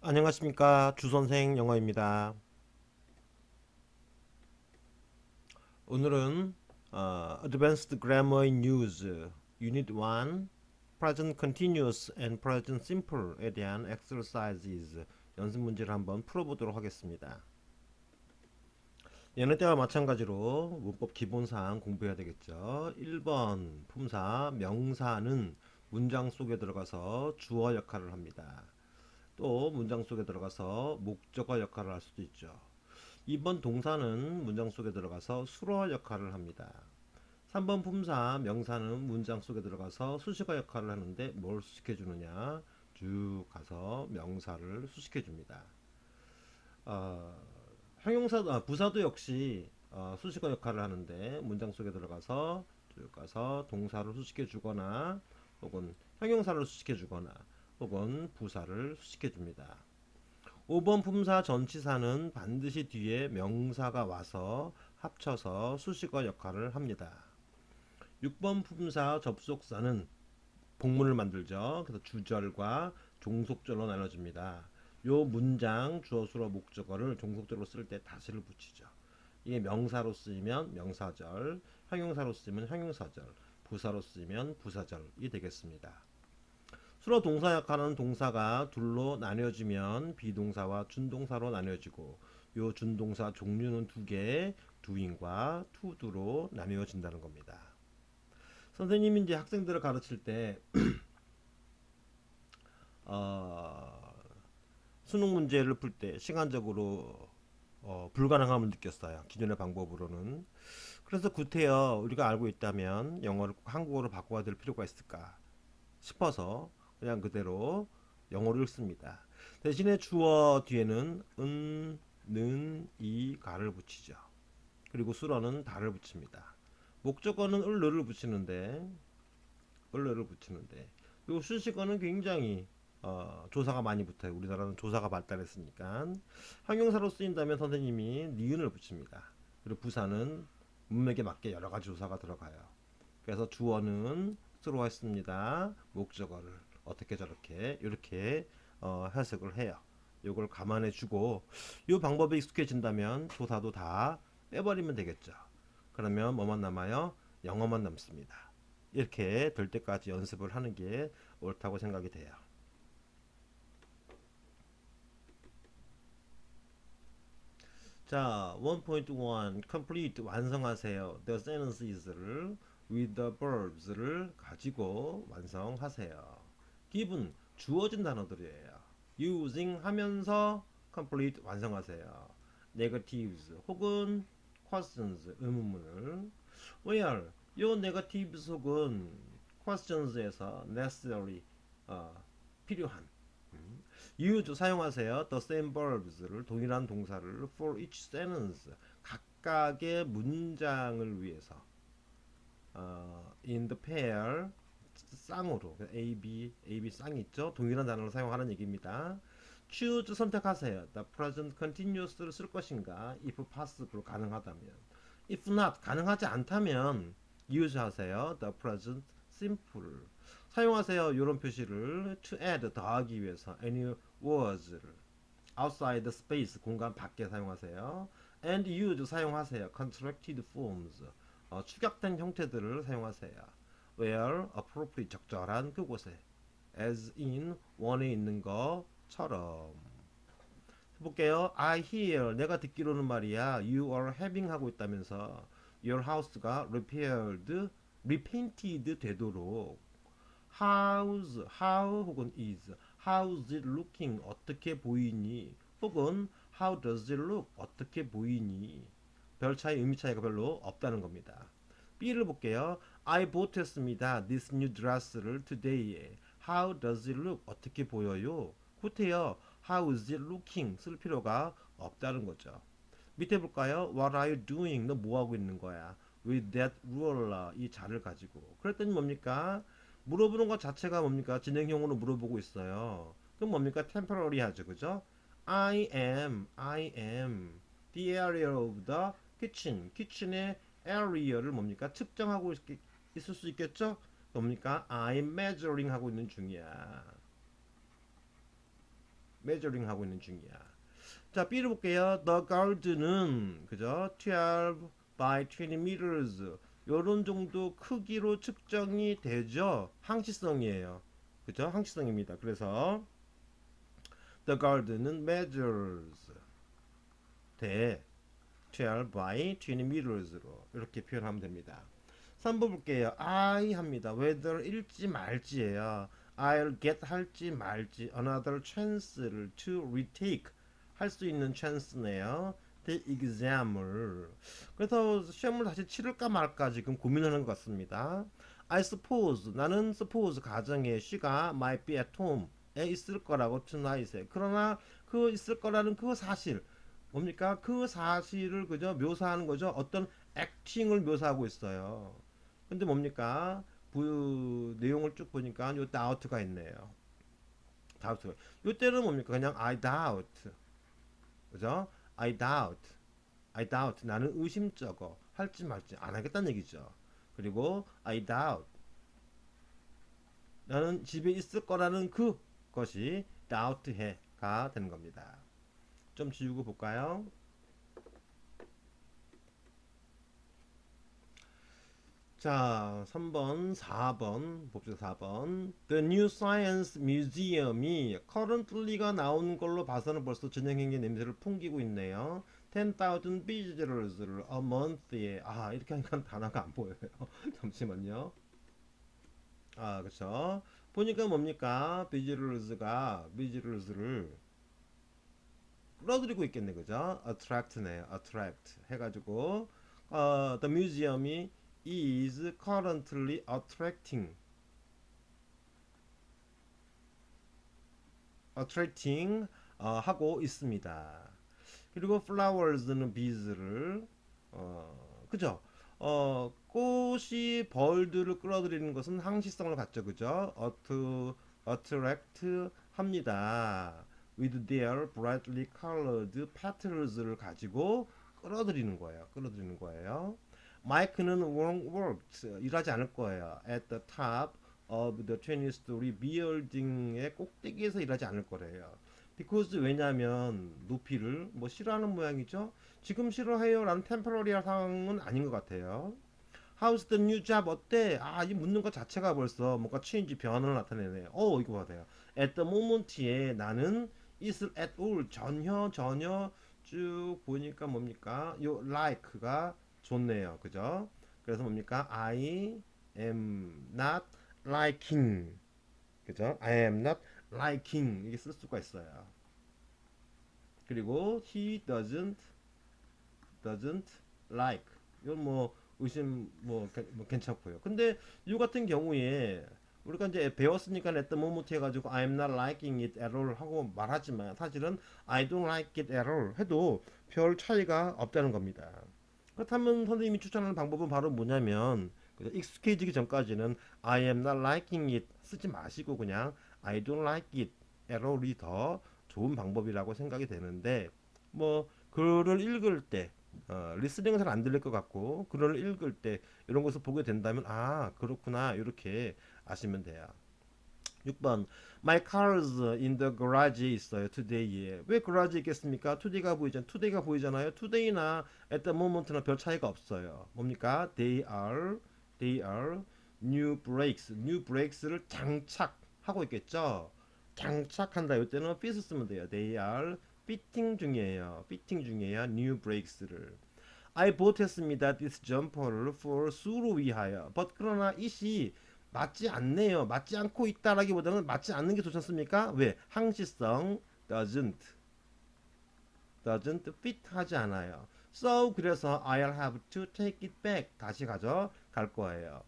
안녕하십니까, 주선생 영어입니다. 오늘은 Advanced Grammar in Use Unit 1 Present Continuous and Present Simple에 대한 exercises 연습 문제를 한번 풀어보도록 하겠습니다. 여느 때와 마찬가지로 문법 기본사항 공부해야 되겠죠. 1번 품사 명사는 문장 속에 들어가서 주어 역할을 합니다. 또 문장 속에 들어가서 목적어 역할을 할 수도 있죠. 2번 동사는 문장 속에 들어가서 수로 역할을 합니다. 3번 품사 명사는 문장 속에 들어가서 수식어 역할을 하는데 뭘 수식해 주느냐, 쭉 가서 명사를 수식해 줍니다. 어, 부사도 역시 수식어 역할을 하는데 문장 속에 들어가서 쭉 가서 동사를 수식해 주거나 혹은 형용사를 수식해 주거나 혹은 부사를 수식해 줍니다. 5번 품사 전치사는 반드시 뒤에 명사가 와서 합쳐서 수식어 역할을 합니다. 6번 품사 접속사는 복문을 만들죠. 그래서 주절과 종속절로 나눠집니다. 요 문장 주어 수로 목적어를 종속절로 쓸 때 다시를 붙이죠. 이게 명사로 쓰이면 명사절, 형용사로 쓰이면 형용사절, 부사로 쓰이면 부사절이 되겠습니다. 수로 동사 역할하는 동사가 둘로 나뉘어지면 비동사와 준동사로 나뉘어지고 요 준동사 종류는 두 개, doing과 to do로 나뉘어진다는 겁니다. 선생님이 이제 학생들을 가르칠 때 어, 수능 문제를 풀 때 시간적으로 불가능함을 느꼈어요. 기존의 방법으로는. 그래서 구태여 우리가 알고 있다면 영어를 한국어로 바꿔야 될 필요가 있을까 싶어서 그냥 그대로 영어를 읽습니다. 대신에 주어 뒤에는 은, 는, 이, 가를 붙이죠. 그리고 수로는 다를 붙입니다. 목적어는 을를 붙이는데 요 수식어는 굉장히 조사가 많이 붙어요. 우리나라는 조사가 발달했으니까. 형용사로 쓰인다면 선생님이 니은을 붙입니다. 그리고 부사는 문맥에 맞게 여러 가지 조사가 들어가요. 그래서 주어는 수로 했습니다. 목적어를 어떻게 저렇게 이렇게 해석을 해요. 이걸 감안해 주고 이 방법에 익숙해진다면 조사도 다 빼버리면 되겠죠. 그러면 뭐만 남아요? 영어만 남습니다. 이렇게 될 때까지 연습을 하는 게 옳다고 생각이 돼요. 자, 1.1 complete 완성하세요. The sentences를 with the verbs를 가지고 완성하세요. given 주어진 단어들이에요. using 하면서 complete 완성하세요. negatives 혹은 questions 의문문을 where 요 negatives 혹은 questions에서 necessary 필요한 use 사용하세요. The same verbs를 동일한 동사를 for each sentence 각각의 문장을 위해서 in the pair 쌍으로 A, B 쌍이 있죠. 동일한 단어를 사용하는 얘기입니다. choose 선택하세요. The present continuous를 쓸 것인가 if possible 가능하다면 if not 가능하지 않다면 use 하세요. The present simple 사용하세요. 이런 표시를 to add 더하기 위해서 any words를 outside the space 공간 밖에 사용하세요. and use 사용하세요. contracted forms 축약된 형태들을 사용하세요. where appropriate 적절한 그곳에 as in 원에 있는 것처럼 해볼게요. I hear 내가 듣기로는 말이야 you are having 하고 있다면서 your house가 repainted 되도록 how 혹은 is how's it looking 어떻게 보이니 혹은 how does it look 어떻게 보이니 별 차이 의미 차이가 별로 없다는 겁니다. B를 볼게요. I bought 했습니다. This new dress를 today에 how does it look 어떻게 보여요? 구태여 how is it looking 쓸 필요가 없다는 거죠. 밑에 볼까요? What are you doing? 너 뭐 하고 있는 거야? With that ruler 이 자를 가지고 그랬더니 뭡니까? 물어보는 것 자체가 뭡니까? 진행형으로 물어보고 있어요. 그럼 뭡니까? temporary 하죠. 그죠? I am the area of the kitchen. kitchen의 area를 뭡니까? 측정하고 있을 수 있겠죠? 뭡니까? I'm measuring 하고 있는 중이야. measuring 하고 있는 중이야. 자, B를 볼게요. The garden은 그죠? 12 by 20 meters. 요런 정도 크기로 측정이 되죠. 항시성이에요. 그죠? 항시성입니다. 그래서 the garden은 measures 돼. 12 by 20 meters로 이렇게 표현하면 됩니다. 3번 볼게요. I 합니다. whether 일지 말지예요. I'll get 할지 말지 another chance를 to retake 할 수 있는 chance네요. the exam을. 그래서 시험을 다시 치를까 말까 지금 고민하는 것 같습니다. I suppose 나는 suppose 가정에 she가 might be at home에 있을 거라고 tonight에. 그러나 그 있을 거라는 그 사실 뭡니까? 그 사실을 그저 묘사하는 거죠. 어떤 액팅을 묘사하고 있어요. 근데 뭡니까? 내용을 쭉 보니까 요 doubt가 있네요. doubt가. 요 때는 뭡니까? 그냥 I doubt. 그죠? I doubt. 나는 의심쩍어. 할지 말지 안 하겠다는 얘기죠. 그리고 I doubt. 나는 집에 있을 거라는 그것이 doubt해가 되는 겁니다. 좀 지우고 볼까요? 자, 3번, 4번 봅시다. 4번. The New Science Museum이 currently가 나온 걸로 봐서는 벌써 진행행위 냄새를 풍기고 있네요. 10,000 visitors를 a month에 이렇게 하니까 단어가 안 보여요. 잠시만요. 그쵸. 보니까 뭡니까? visitors를 끌어들이고 있겠네. 그죠? attract네요. attract 해가지고 the museum이 is currently attracting 하고 있습니다. 그리고 flowers는 bees를 그죠? 꽃이 벌들을 끌어들이는 것은 항시성을 갖죠. 그죠? attract 합니다. with their brightly colored petals를 가지고 끌어들이는 거예요. 끌어들이는 거예요. 마이크는 won't work 일하지 않을 거예요. at the top of the 20-story building의 꼭대기에서 일하지 않을 거래요. because 왜냐하면 높이를 뭐 싫어하는 모양이죠. 지금 싫어해요 라는 템포러리한 상황은 아닌 것 같아요. How's the new job 어때? 이 묻는 것 자체가 벌써 뭔가 change 변화를 나타내네요. 이거 봐요. At the moment에 나는 is at all 전혀 쭉 보니까 뭡니까? 요 like가 좋네요. 그죠? 그래서 뭡니까? I am not liking. 그죠? I am not liking. 이게 쓸 수가 있어요. 그리고 he doesn't like. 이건 뭐 의심 뭐 괜찮고요. 근데 이 같은 경우에 우리가 이제 배웠으니까 at the moment 해가지고 I'm not liking it at all 하고 말하지만 사실은 I don't like it at all 해도 별 차이가 없다는 겁니다. 그렇다면 선생님이 추천하는 방법은 바로 뭐냐면 익숙해지기 전까지는 I am not liking it 쓰지 마시고 그냥 I don't like it at all이 더 좋은 방법이라고 생각이 되는데 뭐 글을 읽을 때 리스닝은 잘 안 들릴 것 같고 글을 읽을 때 이런 것을 보게 된다면 그렇구나 이렇게 아시면 돼요. 6번 My car's in the garage에 있어요. today에. 왜 garage에 있겠습니까? today가 보이잖아요. today나 at the moment나 별 차이가 없어요. 뭡니까? They are new brakes. new brakes를 장착하고 있겠죠. 장착한다. 이때는 fit 쓰면 돼요. They are fitting 중이에요. new brakes를. I bought 했습니다. this jumper를 for 수로 위하여. but 그러나 it이 맞지 않네요. 맞지 않고 있다라기보다는 맞지 않는 게 좋지 않습니까? 왜? 항시성 doesn't fit 하지 않아요. So 그래서 I'll have to take it back. 다시 가져갈 거예요.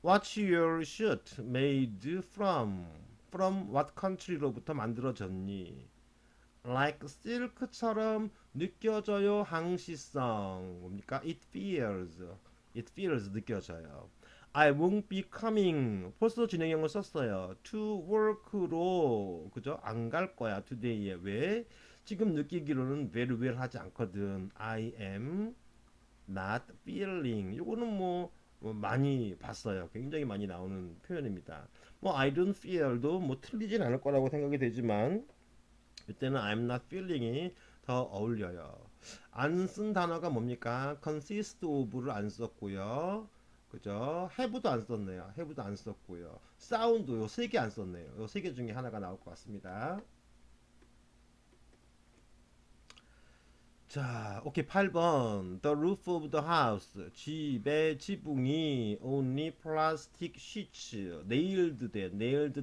What's your shirt made from? From what country로부터 만들어졌니? Like silk처럼 느껴져요. 항시성 뭡니까? It feels 느껴져요. I won't be coming. 벌써 진행형을 썼어요. To work로 그죠? 안 갈 거야. today에 왜? 지금 느끼기로는 very well 하지 않거든. I am not feeling. 요거는 많이 봤어요. 굉장히 많이 나오는 표현입니다. I don't feel도 틀리진 않을 거라고 생각이 되지만 이때는 I'm not feeling이 더 어울려요. 안 쓴 단어가 뭡니까? consist of를 안 썼고요. 그죠? have도 안 썼네요. have도 안 썼고요. sound도 세 개 안 썼네요. 요 세 개 중에 하나가 나올 것 같습니다. 자, 오케이. 8번. The roof of the house. 집의 지붕이 only plastic sheets nailed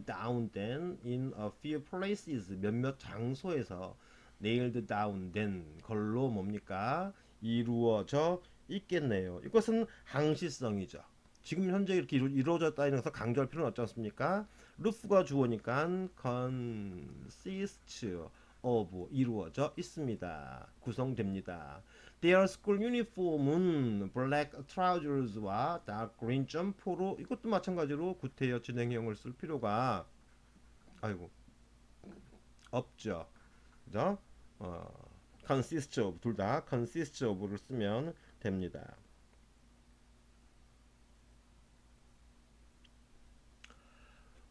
down 된 in a few places 몇몇 장소에서 nailed down 된 걸로 뭡니까? 이루어져 있겠네요. 이것은 항시성이죠. 지금 현재 이렇게 이루어졌다는 것을 강조할 필요는 없지 않습니까? 루프가 주어니까 consists of 이루어져 있습니다. 구성됩니다. Their school uniform은 black trousers와 dark green 점퍼로 이것도 마찬가지로 구태여 진행형을 쓸 필요가 아이고 없죠. 그죠? consist of 둘 다 consist of를 쓰면 됩니다.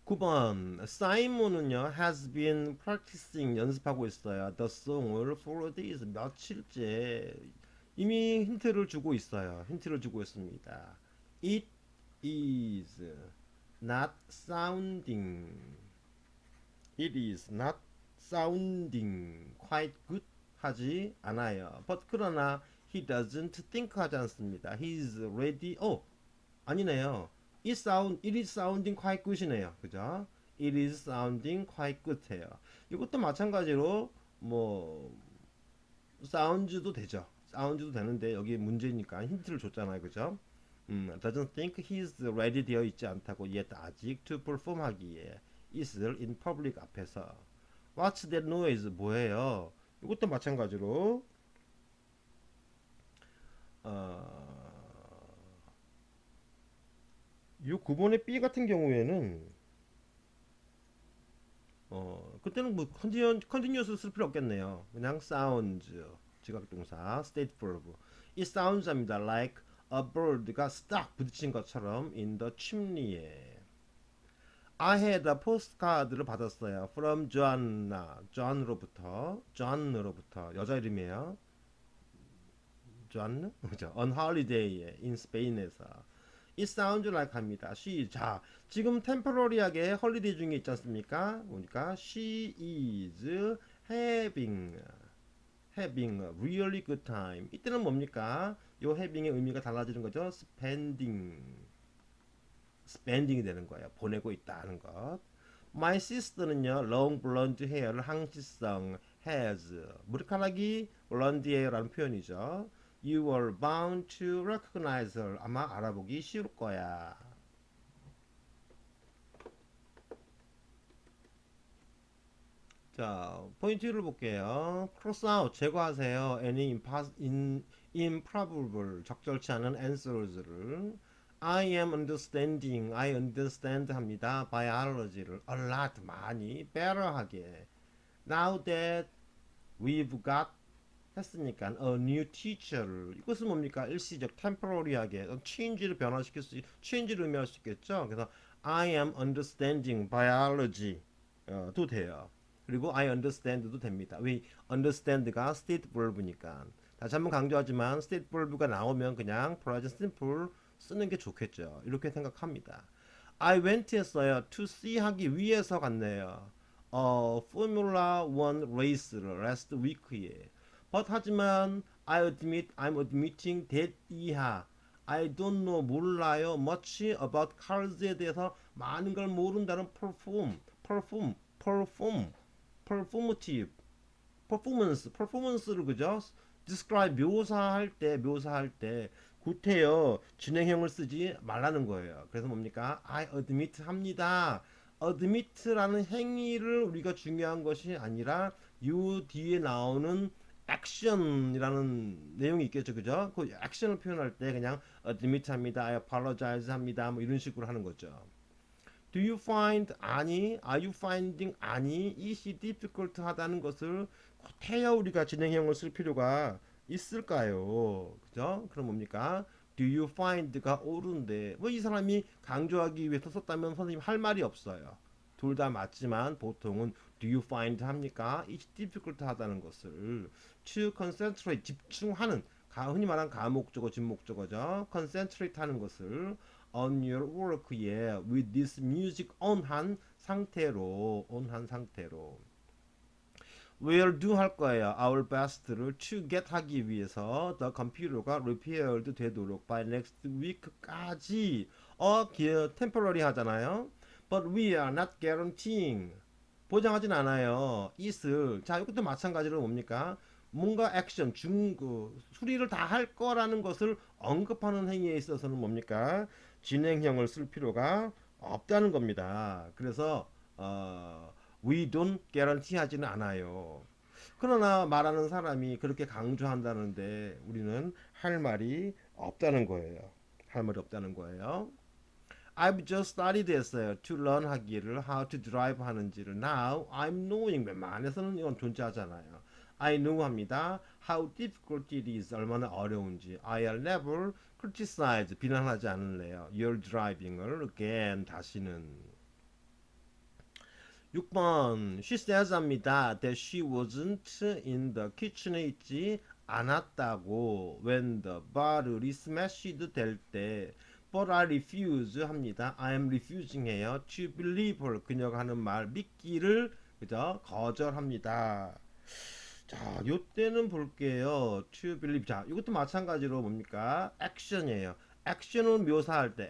9번 사이먼은요 has been practicing 연습하고 있어요. The song을 for days 며칠째 이미 힌트를 주고 있어요. 힌트를 주고 있습니다. It is not sounding. It is not sounding quite good 하지 않아요. But 그러나 he doesn't think 하지 않습니다. He's ready. 아니네요. it is sounding quite good이네요. 그죠? It is sounding quite good해요. 이것도 마찬가지로 뭐 sounds도 되죠. sounds도 되는데 여기 문제니까 힌트를 줬잖아요. 그죠? doesn't think he's ready 되어 있지 않다고 yet 아직 to perform 하기에 is을 in public 앞에서 what's that noise 뭐예요? 이것도 마찬가지로 이 9번의 B 같은 경우에는 그때는 뭐 컨티뉴어스 쓸 필요 없겠네요. 그냥 sounds 지각동사 state verb it sounds합니다. like a bird가 딱 부딪힌 것처럼 in the chimney에 I had a postcard를 받았어요. from John으로부터 여자 이름이에요. John 그죠? on holiday에 in Spain에서 It sounds like 합니다. 자, 지금 temporary하게 헐리데이 중에 있지 않습니까? 보니까 she is having a really good time. 이때는 뭡니까? 요 having의 의미가 달라지는 거죠. spending이 되는 거예요. 보내고 있다는 것. My sister는요, long blonde hair를 항시성 has 머리카락이 blonde hair라는 표현이죠. You were bound to recognize her. 아마 알아보기 쉬울 거야. 자, 포인트를 볼게요. cross out 제거하세요. any improbable 적절치 않은 answers를 I am understanding, I understand 합니다. biology를 a lot 많이 better하게 now that we've got 했으니까 a new teacher를 이것은 뭡니까? 일시적 temporary하게 change를 변화시킬 수 change를 의미할 수 있겠죠. 그래서 I am understanding biology 도 돼요. 그리고 I understand도 됩니다. 왜 understand가 state verb니까. 다시 한번 강조하지만 state verb가 나오면 그냥 present simple 쓰는 게 좋겠죠. 이렇게 생각합니다. I went 했어요. to see 하기 위해서 갔네요. Formula 1 race를 last week에. But 하지만 I'm admitting that 이하 I don't know 몰라요 much about cars에 대해서 많은 걸 모른다는 performative performance를 그죠? describe 묘사할 때 구태여 진행형을 쓰지 말라는 거예요. 그래서 뭡니까? I admit 합니다. admit라는 행위를 우리가 중요한 것이 아니라 요 뒤에 나오는 액션이라는 내용이 있겠죠, 그죠? 그 액션을 표현할 때 그냥 admit 합니다, I apologize 합니다, 뭐 이런 식으로 하는 거죠. Do you find 아니, are you finding 아니, is it difficult 하다는 것을 태여 우리가 진행형을 쓸 필요가 있을까요? 그죠? 그럼 뭡니까? Do you find가 옳은데 뭐 이 사람이 강조하기 위해서 썼다면 선생님 할 말이 없어요. 둘 다 맞지만 보통은 Do you find 합니까? It's difficult 하다는 것을 to concentrate 집중하는 흔히 말하는 가목적어 진목적어죠. concentrate 하는 것을 on your work에 with this music on 한 상태로 We'll do 할 거예요. Our best를 to get 하기 위해서 the computer가 repaired 되도록 by next week까지 temporary 하잖아요. But we are not guaranteeing 보장하진 않아요. is을 자 이것도 마찬가지로 뭡니까? 뭔가 액션 수리를 다 할 거라는 것을 언급하는 행위에 있어서는 뭡니까? 진행형을 쓸 필요가 없다는 겁니다. 그래서 we don't guarantee 하지는 않아요. 그러나 말하는 사람이 그렇게 강조한다는데 우리는 할 말이 없다는 거예요. 할 말이 없다는 거예요. I've just started 했어요. To learn 하기를 how to drive 하는지를 now I'm knowing 웬만해서는 이건 존재하잖아요. I know 합니다. How difficult it is 얼마나 어려운지 I'll never criticize 비난하지 않을래요. Your driving을 again 다시는 6번 She says 합니다. That she wasn't in the kitchen에 있지 않았다고 when the barrel이 smashed 될 때 But I refuse 합니다. I am refusing 해요. To believe her 그녀가 하는 말 믿기를 그죠? 거절합니다. 자, 요때는 볼게요. To believe. 자, 이것도 마찬가지로 뭡니까? 액션이에요. 액션을 묘사할 때,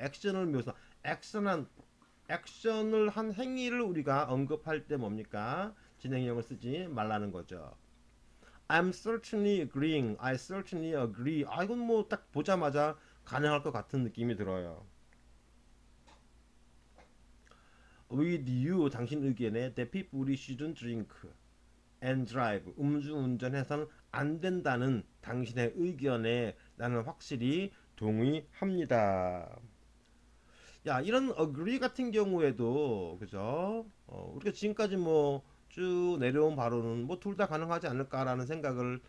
액션을 한 행위를 우리가 언급할 때 뭡니까? 진행형을 쓰지 말라는 거죠. I'm certainly agreeing. I certainly agree. 아, 이건 뭐 딱 보자마자 가능할 것 같은 느낌이 들어요. With you, 당신 의견에 that people shouldn't drink and drive. 음주운전해서는 안 된다는 당신의 의견에 나는 확실히 동의합니다. 야, 이런 agree 같은 경우에도 그죠? 우리가 지금까지 뭐 쭉 내려온 바로는 뭐 둘 다 가능하지 않을까라는 생각을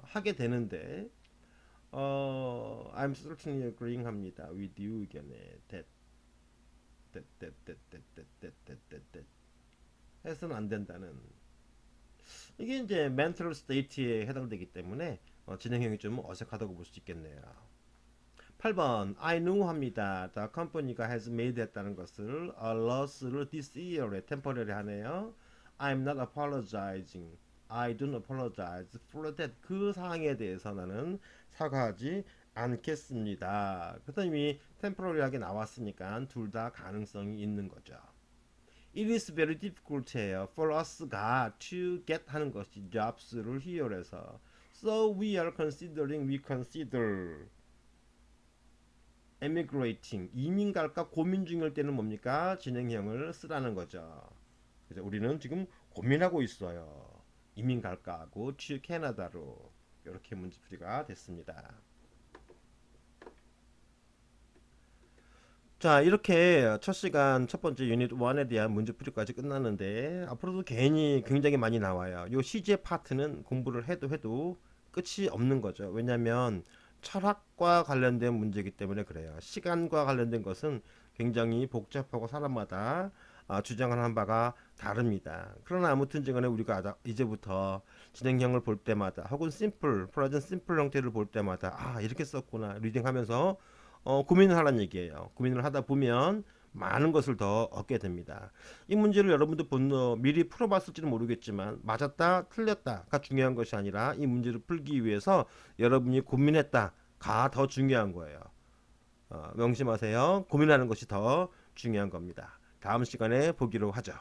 하게 되는데 I'm certainly agreeing 합니다. with you 의견에 that 해서는 안 된다는 이게 이제 mental state에 해당되기 때문에 진행형이 좀 어색하다고 볼 수 있겠네요. 8번 I know 합니다. The company가 has made 했다는 것을 a loss를 this year에 temporary 하네요. I'm not apologizing. I don't apologize for that. 그 사항에 대해서 나는 사과하지 않겠습니다. 그다음 이미 temporary하게 나왔으니까 둘 다 가능성이 있는 거죠. It is very difficult 해요. For us가 to get 하는 것이 jobs를 here에서 So we consider emigrating 이민 갈까 고민 중일 때는 뭡니까? 진행형을 쓰라는 거죠. 그래서 우리는 지금 고민하고 있어요. 이민 갈까 하고 to 캐나다로 이렇게 문제풀이가 됐습니다. 자, 이렇게 첫 시간 첫 번째 유닛 1에 대한 문제풀이까지 끝났는데 앞으로도 굉장히 많이 나와요. 요 시제 파트는 공부를 해도 끝이 없는 거죠. 왜냐하면 철학과 관련된 문제이기 때문에 그래요. 시간과 관련된 것은 굉장히 복잡하고 사람마다 주장하는 바가 다릅니다. 그러나 아무튼 간에 우리가 이제부터 진행형을 볼 때마다 혹은 프레젠트 심플 형태를 볼 때마다 이렇게 썼구나 리딩하면서 고민을 하라는 얘기예요. 고민을 하다 보면 많은 것을 더 얻게 됩니다. 이 문제를 여러분도 미리 풀어봤을지는 모르겠지만 맞았다 틀렸다가 중요한 것이 아니라 이 문제를 풀기 위해서 여러분이 고민했다가 더 중요한 거예요. 명심하세요. 고민하는 것이 더 중요한 겁니다. 다음 시간에 보기로 하죠.